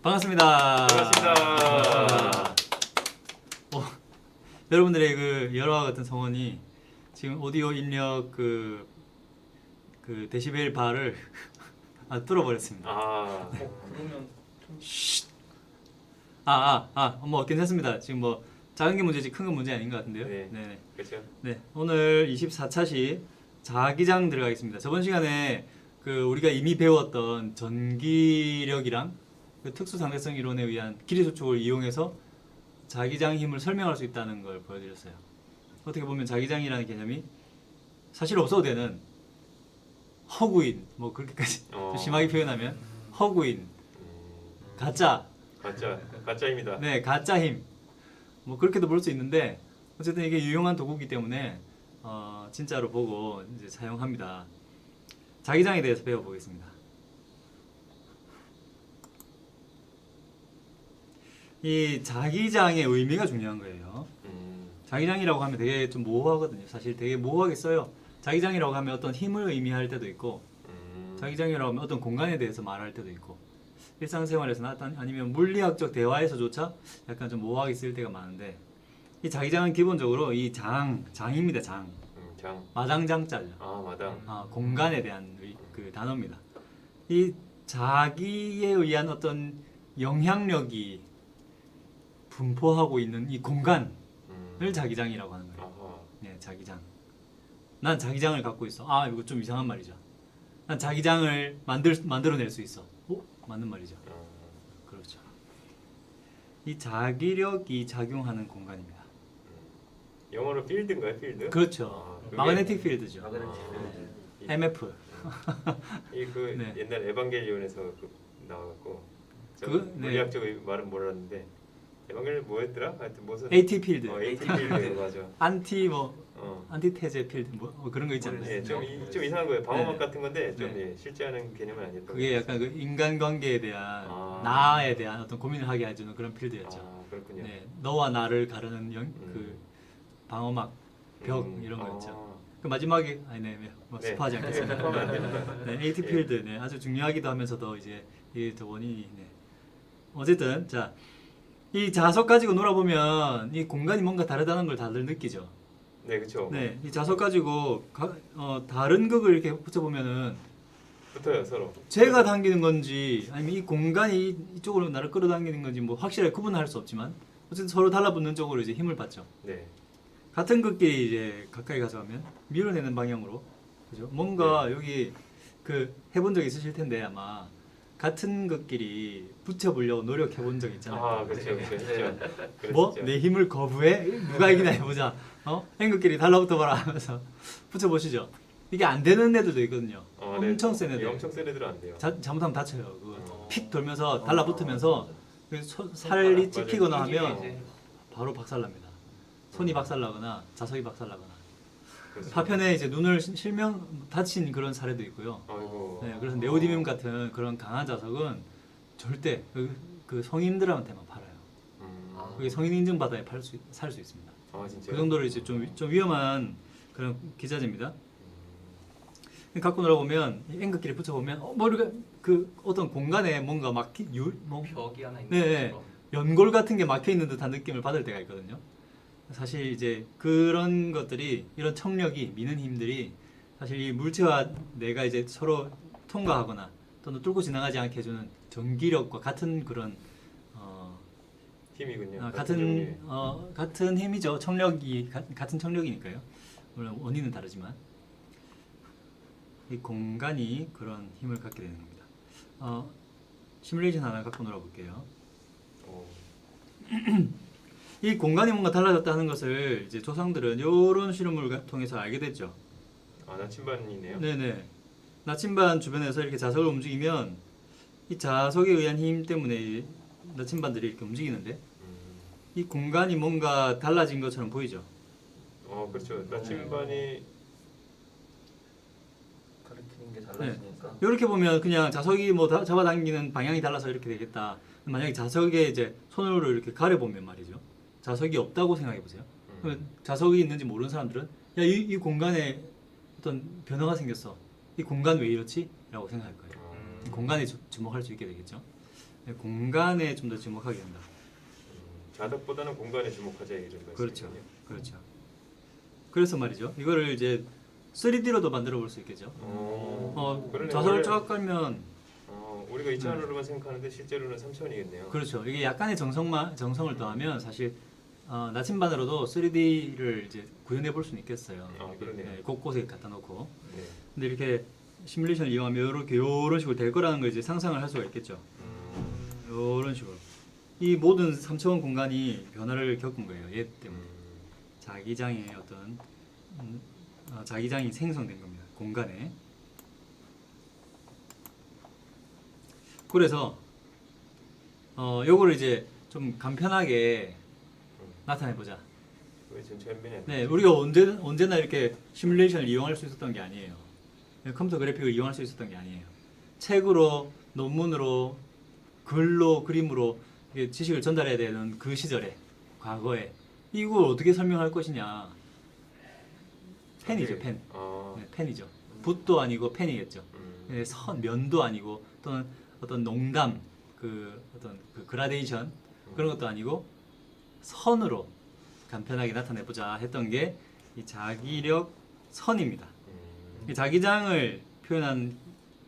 반갑습니다. 반갑습니다. 여러분들의 그 열화와 같은 성원이 지금 오디오 입력 그 데시벨 바를 뚫어버렸습니다. 그러면 뭐 괜찮습니다. 지금 뭐 작은 게 문제지 큰 건 문제 아닌 것 같은데요. 네. 그렇죠. 네, 오늘 24차시 자기장 들어가겠습니다. 저번 시간에 그 우리가 이미 배웠던 전기력이랑 그 특수상대성 이론에 의한 길이 수축을 이용해서 자기장 힘을 설명할 수 있다는 걸 보여드렸어요. 어떻게 보면 자기장이라는 개념이 사실 없어도 되는 허구인, 뭐 그렇게까지 좀 심하게 표현하면 허구인, 가짜입니다. 네, 가짜 힘, 뭐 그렇게도 볼 수 있는데 어쨌든 이게 유용한 도구이기 때문에 진짜로 보고 이제 사용합니다. 자기장에 대해서 배워보겠습니다. 이 자기장의 의미가 중요한 거예요. 자기장이라고 하면 되게 좀 모호하거든요. 사실 되게 모호하게 써요. 자기장이라고 하면 어떤 힘을 의미할 때도 있고, 자기장이라고 하면 어떤 공간에 대해서 말할 때도 있고, 일상생활에서나 아니면 물리학적 대화에서조차 약간 좀 모호하게 쓸 때가 많은데, 이 자기장은 기본적으로 이 장입니다. 장. 마당장자죠. 마당. 공간에 대한 그 단어입니다. 이 자기에 의한 어떤 영향력이 분포하고 있는 이 공간을 자기장이라고 하는 거예요. 네, 자기장. 난 자기장을 갖고 있어. 이거 좀 이상한 말이죠. 난 자기장을 만들어낼 수 있어. 맞는 말이죠. 그렇죠. 이 자기력이 작용하는 공간입니다. 영어로 필드인가요? 필드? 그렇죠. 마그네틱 필드죠. MF. 네. 옛날 에반게리온에서 나와갖고 네. 물리학적 말은 몰랐는데 에반게리온 뭐였더라? 하여튼 무슨 AT 필드. AT 필드 맞아. 안티테제 필드 뭐 그런 거 있잖아요. 네, 좀 이상한 거예요. 방어막 같은 건데 좀 실제하는 개념은 아니었던 그게 약간 그 인간관계에 대한 나에 대한 어떤 고민을 하게 해주는 그런 필드였죠. 그렇군요. 네, 너와 나를 가르는 그 방어막 벽 이런 거였죠. 그 마지막에 스포하지 않겠습니다. 네, AT 필드 아주 중요하기도 하면서도 이제 이게 더 원인이 어쨌든 자. 이 자석 가지고 놀아보면 이 공간이 뭔가 다르다는 걸 다들 느끼죠. 네, 그렇죠. 네, 이 자석 가지고 다른 극을 이렇게 붙여보면은 붙어요 서로. 제가 당기는 건지 아니면 이 공간이 이쪽으로 나를 끌어당기는 건지 뭐 확실하게 구분할 수 없지만 어쨌든 서로 달라붙는 쪽으로 이제 힘을 받죠. 네. 같은 극끼리 이제 가까이 가서 하면 밀어내는 방향으로 그죠? 뭔가 여기 그 해본 적 있으실 텐데 아마. 같은 것끼리 붙여보려고 노력해본 적 있잖아요. 그렇죠. 뭐? 내 힘을 거부해? 누가 이기나 해보자. 행극끼리 달라붙어봐라 하면서 붙여보시죠. 이게 안 되는 애들도 있거든요. 엄청 센 애들. 엄청 센 애들은 안 돼요. 잘못하면 다쳐요. 픽 돌면서 달라붙으면서 살이 찝히거나 하면 바로 박살납니다. 손이 박살나거나 자석이 박살나거나. 파편에 이제 눈을 다친 그런 사례도 있고요. 네, 그래서 네오디뮴 같은 그런 강한 자석은 절대 그 성인들한테만 팔아요. 그게 성인 인증 받아야 살 수 있습니다. 진짜요? 그 정도로 이제 좀 위험한 그런 기자재입니다. 갖고 놀아보면 앵극끼리 붙여보면 머리가 그 어떤 공간에 뭔가 벽이 하나 있는 네, 연골 같은 게 막혀 있는 듯한 느낌을 받을 때가 있거든요. 사실 이제 그런 것들이 이런 청력이 미는 힘들이 사실 이 물체와 내가 이제 서로 통과하거나 또는 뚫고 지나가지 않게 해주는 전기력과 같은 그런 힘이군요. 같은 힘이죠. 청력이 같은 청력이니까요. 물론 원인은 다르지만 이 공간이 그런 힘을 갖게 되는 겁니다. 시뮬레이션 하나 갖고 놀아볼게요. 이 공간이 뭔가 달라졌다는 것을 이제 조상들은 이런 실험을 통해서 알게 됐죠. 나침반이네요. 네네. 나침반 주변에서 이렇게 자석을 움직이면 이 자석에 의한 힘 때문에 나침반들이 이렇게 움직이는데 이 공간이 뭔가 달라진 것처럼 보이죠. 그렇죠. 나침반이 가리키는 게 달라지니까. 이렇게 보면 그냥 자석이 뭐 잡아당기는 방향이 달라서 이렇게 되겠다. 만약에 자석에 이제 손으로 이렇게 가려보면 말이죠. 자석이 없다고 생각해 보세요. 그러면 자석이 있는지 모르는 사람들은 이 공간에 어떤 변화가 생겼어. 이 공간 왜 이렇지? 라고 생각할 거예요. 공간에 주목할 수 있게 되겠죠. 공간에 좀 더 주목하게 된다. 자덕보다는 공간에 주목하자 이런 말씀이군요. 그렇죠. 그렇죠. 그래서 말이죠. 이거를 이제 3D로도 만들어 볼 수 있겠죠. 그러네. 자석을 원래- 쫙 깔면 우리가 2차원으로만 생각하는데 실제로는 3차원이겠네요. 그렇죠. 이게 약간의 정성을 더하면 사실 나침반으로도 3D를 이제 구현해 볼 수는 있겠어요. 그러네요. 네, 곳곳에 갖다 놓고. 네. 근데 이렇게 시뮬레이션을 이용하면 이런 식으로 될 거라는 걸 이제 상상을 할 수가 있겠죠. 이런 식으로. 이 모든 3차원 공간이 변화를 겪은 거예요. 얘 때문에. 자기장의 어떤 자기장이 생성된 겁니다. 공간에. 그래서 요거를 이제 좀 간편하게 나타내 보자. 왜 지금 처음에 네, 우리가 언제나 이렇게 시뮬레이션을 이용할 수 있었던 게 아니에요. 컴퓨터 그래픽을 이용할 수 있었던 게 아니에요. 책으로, 논문으로, 글로, 그림으로 이게 지식을 전달해야 되는 그 시절에, 과거에 이걸 어떻게 설명할 것이냐. 펜이죠, 펜. 네, 펜이죠. 붓도 아니고 펜이겠죠. 네, 면도 아니고 또는 어떤 농담, 어떤 그라데이션 그런 것도 아니고 선으로 간편하게 나타내보자 했던 게 이 자기력 선입니다. 이 자기장을 표현한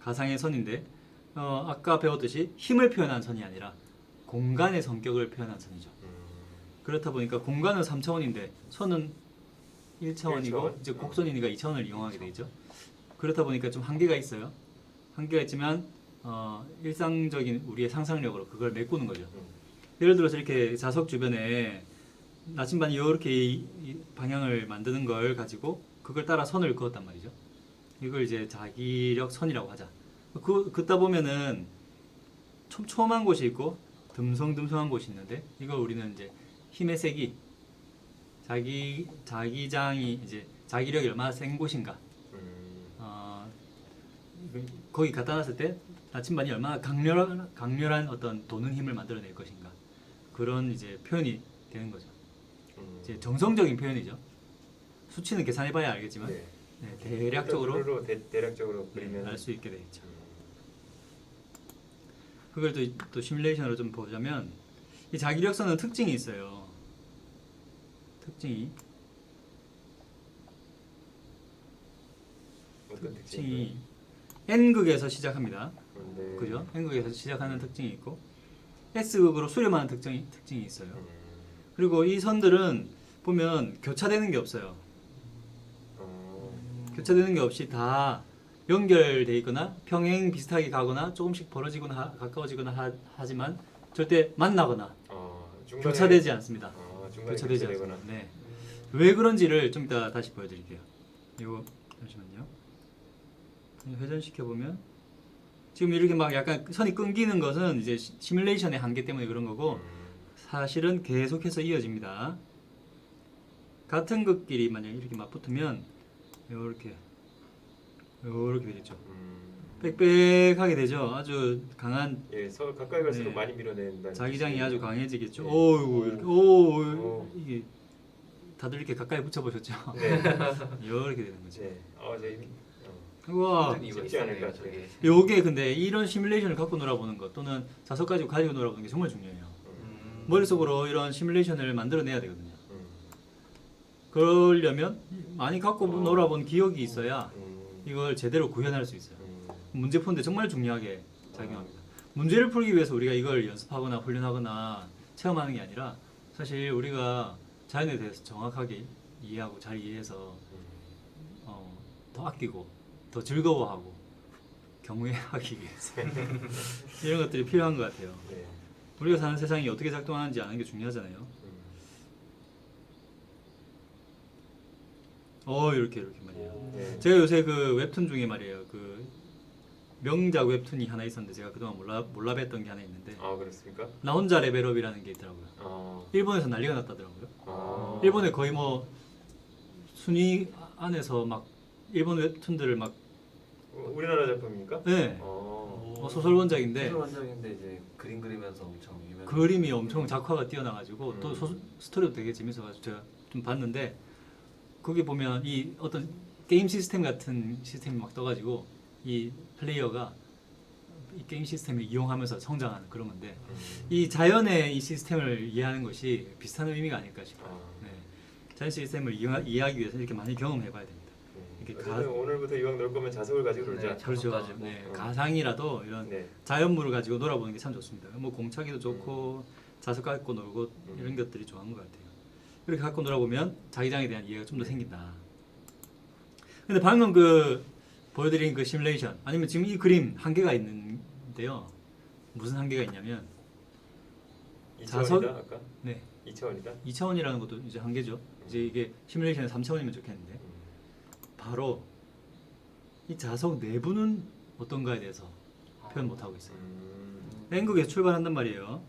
가상의 선인데 아까 배웠듯이 힘을 표현한 선이 아니라 공간의 성격을 표현한 선이죠. 그렇다 보니까 공간은 3차원인데 선은 1차원이고 1차원? 이제 곡선이니까 2차원을 이용하게 되죠. 그렇다 보니까 좀 한계가 있어요. 한계가 있지만 일상적인 우리의 상상력으로 그걸 메꾸는 거죠. 예를 들어서 이렇게 자석 주변에 나침반이 이렇게 이 방향을 만드는 걸 가지고 그걸 따라 선을 그었단 말이죠. 이걸 이제 자기력 선이라고 하자. 긋다 보면은 촘촘한 곳이 있고 듬성듬성한 곳이 있는데 이걸 우리는 이제 힘의 세기, 자기장이 이제 자기력이 얼마나 센 곳인가. 거기 갖다 놨을 때 나침반이 얼마나 강렬한 어떤 도는 힘을 만들어낼 것인가. 그런 이제 표현이 되는 거죠. 이제 정성적인 표현이죠. 수치는 계산해봐야 알겠지만 네. 대략적으로 대략적으로 그리면 알 수 있게 되겠죠. 그걸 또 시뮬레이션으로 좀 보자면 이 자기력선은 특징이 있어요. 특징이 어떤 특징이 N극에서 시작합니다. 네. 그죠? N극에서 시작하는 특징이 있고 S극으로 수렴하는 특징이 있어요. 그리고 이 선들은 보면 교차되는 게 없어요. 교차되는 게 없이 다 연결돼 있거나 평행 비슷하게 가거나 조금씩 벌어지거나 가까워지거나 하지만 절대 만나거나 교차되지 않습니다. 교차되지 않습니다. 네. 왜 그런지를 좀 이따 다시 보여드릴게요. 이거 잠시만요. 회전시켜 보면 지금 이렇게 막 약간 선이 끊기는 것은 이제 시뮬레이션의 한계 때문에 그런 거고 사실은 계속해서 이어집니다. 같은 극끼리 만약 이렇게 맞붙으면 이렇게 되겠죠. 빽빽하게 되죠. 아주 강한 서로 가까이 갈수록 네. 많이 밀어낸다. 자기장이 아주 강해지겠죠. 네. 이게 다들 이렇게 가까이 붙여보셨죠? 네. 이렇게 되는 거죠. 네. 우와. 이유가 쉽지 않을 있었네요, 것 같아요. 저게. 요게 근데 이런 시뮬레이션을 갖고 놀아보는 것 또는 자석 가지고 놀아보는 게 정말 중요해요. 머릿속으로 이런 시뮬레이션을 만들어내야 되거든요. 그러려면 많이 갖고 놀아본 기억이 있어야 이걸 제대로 구현할 수 있어요. 문제 푸는데 정말 중요하게 작용합니다. 문제를 풀기 위해서 우리가 이걸 연습하거나 훈련하거나 체험하는 게 아니라 사실 우리가 자연에 대해서 정확하게 이해하고 잘 이해해서 더 아끼고 더 즐거워하고 경외하기 위해서 이런 것들이 필요한 것 같아요. 네. 우리가 사는 세상이 어떻게 작동하는지 아는 게 중요하잖아요. 이렇게 말이에요. 네. 제가 요새 그 웹툰 중에 말이에요. 그 명작 웹툰이 하나 있었는데 제가 그동안 몰라 뵀던 게 하나 있는데 그렇습니까? 나 혼자 레벨업이라는 게 있더라고요. 일본에서 난리가 났다더라고요. 일본에 거의 뭐 순위 안에서 막 일본 웹툰들을 막 우리나라 작품입니까? 네. 소설 원작인데 소설 원작인데 이제 그림 그리면서 엄청 유명. 그림이 엄청 작화가 뛰어나가지고 또 스토리도 되게 재밌어가지고 제가 좀 봤는데 거기 보면 이 어떤 게임 시스템 같은 시스템이 막 떠가지고 이 플레이어가 이 게임 시스템을 이용하면서 성장하는 그런 건데 이 자연의 이 시스템을 이해하는 것이 비슷한 의미가 아닐까 싶어요. 네. 자연 시스템을 이해하기 위해서 이렇게 많이 경험해봐야 됩니다. 이렇게 어쨌든 오늘부터 이왕 놀 거면 자석을 가지고 놀자. 네. 그렇죠. 가지고. 네. 가상이라도 이런 네. 자연물을 가지고 놀아보는 게 참 좋습니다. 뭐 공차기도 좋고 자석 갖고 놀고 이런 것들이 좋은 것 같아요. 이렇게 갖고 놀아보면 자기장에 대한 이해가 좀 더 생긴다. 근데 방금 그 보여드린 그 시뮬레이션 아니면 지금 이 그림 한계가 있는데요. 무슨 한계가 있냐면 2차원이다 아까? 네. 2차원이다? 2차원이라는 것도 이제 한계죠. 이제 이게 시뮬레이션에 3차원이면 좋겠는데 바로 이 자석 내부는 어떤가에 대해서 표현 못 하고 있어요. N극에서 출발한단 말이에요.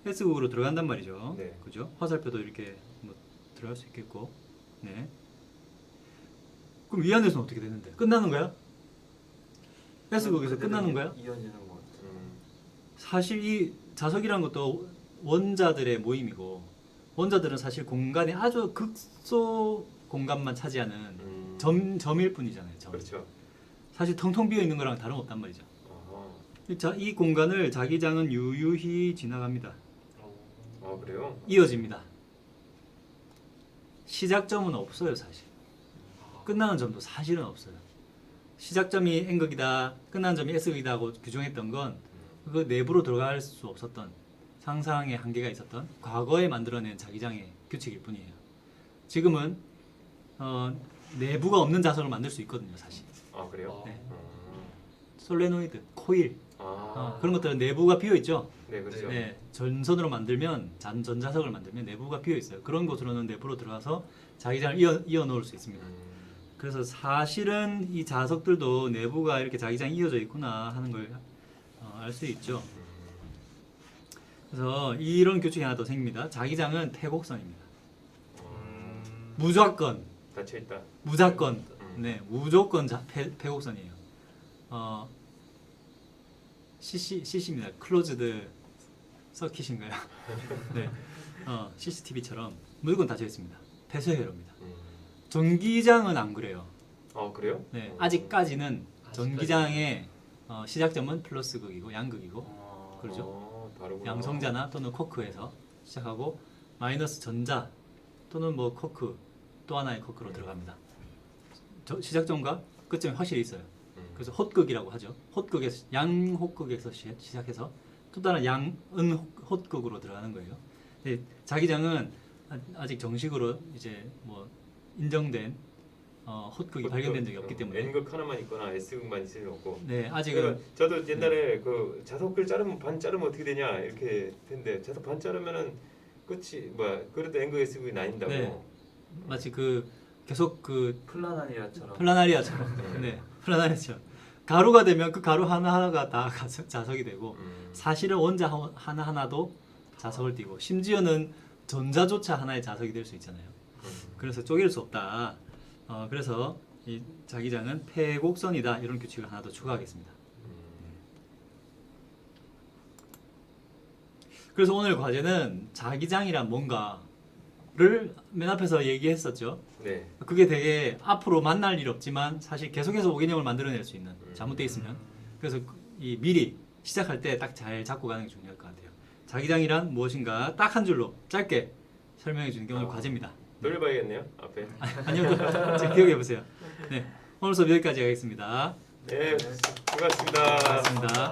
S극으로 들어간단 말이죠. 네. 그죠? 화살표도 이렇게 뭐 들어갈 수 있겠고. 네. 그럼 위안에서는 어떻게 되는데? 끝나는 거야? S극에서 끝나는 거야? 이어지는 것 같아요. 사실 이 자석이라는 것도 원자들의 모임이고 원자들은 사실 공간의 아주 극소 공간만 차지하는 점일 뿐이잖아요. 점. 그렇죠. 사실 텅텅 비어 있는 거랑 다름없단 말이죠. 아하. 자, 이 공간을 자기장은 유유히 지나갑니다. 그래요? 이어집니다. 시작점은 없어요, 사실. 끝나는 점도 사실은 없어요. 시작점이 N극이다, 끝나는 점이 S극이다 하고 규정했던 건 그 내부로 들어갈 수 없었던 상상의 한계가 있었던 과거에 만들어낸 자기장의 규칙일 뿐이에요. 지금은 내부가 없는 자석을 만들 수 있거든요, 사실. 아 그래요? 네. 음. 솔레노이드, 코일 그런 것들은 내부가 비어 있죠. 네 그렇죠. 네, 전선으로 만들면 전자석을 만들면 내부가 비어 있어요. 그런 곳으로는 내부로 들어가서 자기장을 이어 놓을 수 있습니다. 그래서 사실은 이 자석들도 내부가 이렇게 자기장이 이어져 있구나 하는 걸 알 수 있죠. 그래서 이런 규칙이 하나 더 생깁니다. 자기장은 태곡선입니다. 무조건, 닫혀 있다. 무조건, 네, 무조건 태곡선이에요. CC입니다. 클로즈드 서킷인가요? 네, CCTV처럼 무조건 닫혀 있습니다. 폐쇄회로입니다. 전기장은 안 그래요. 그래요? 네, 아직까지는 전기장의 시작점은 플러스 극이고 양극이고 그렇죠. 다르구나. 양성자나 또는 코크에서 시작하고 마이너스 전자 또는 뭐 코크 또 하나의 코크로 들어갑니다. 시작점과 끝점이 확실히 있어요. 그래서 헛극이라고 하죠. 헛극에서 양헛극에서 시작해서 또 다른 양은 헛극으로 들어가는 거예요. 근데 자기장은 아직 정식으로 이제 뭐 인정된 헛극이 발견된 적이 없기 때문에 N극 하나만 있거나 S극만 있을 리 없고. 네 아직은 그러니까 저도 옛날에 그 자석을 자르면 반 자르면 어떻게 되냐 이렇게 했는데 자석 반 자르면은 끝이 뭐야 그래도 N극 S극이 나뉜다고. 네. 마치 그 계속 그 플라나리아처럼. 플라나리아처럼 네 플라나리아처럼 가루가 되면 그 가루 하나하나가 다 자석이 되고 사실은 원자 하나하나도 자석을 띠고 심지어는 전자조차 하나의 자석이 될 수 있잖아요. 그래서 쪼갤 수 없다. 그래서 이 자기장은 폐곡선이다. 이런 규칙을 하나 더 추가하겠습니다. 그래서 오늘 과제는 자기장이란 뭔가를 맨 앞에서 얘기했었죠. 네. 그게 되게 앞으로 만날 일 없지만 사실 계속해서 오개념을 만들어낼 수 있는 잘못되어 있으면 그래서 이 미리 시작할 때 딱 잘 잡고 가는 게 중요할 것 같아요. 자기장이란 무엇인가 딱 한 줄로 짧게 설명해 주는 게 오늘 과제입니다. 돌려봐야겠네요 앞에. 아니요, 제 기억해 보세요. 네, 오늘 수업 여기까지 하겠습니다. 네, 수고하셨습니다. 고맙습니다.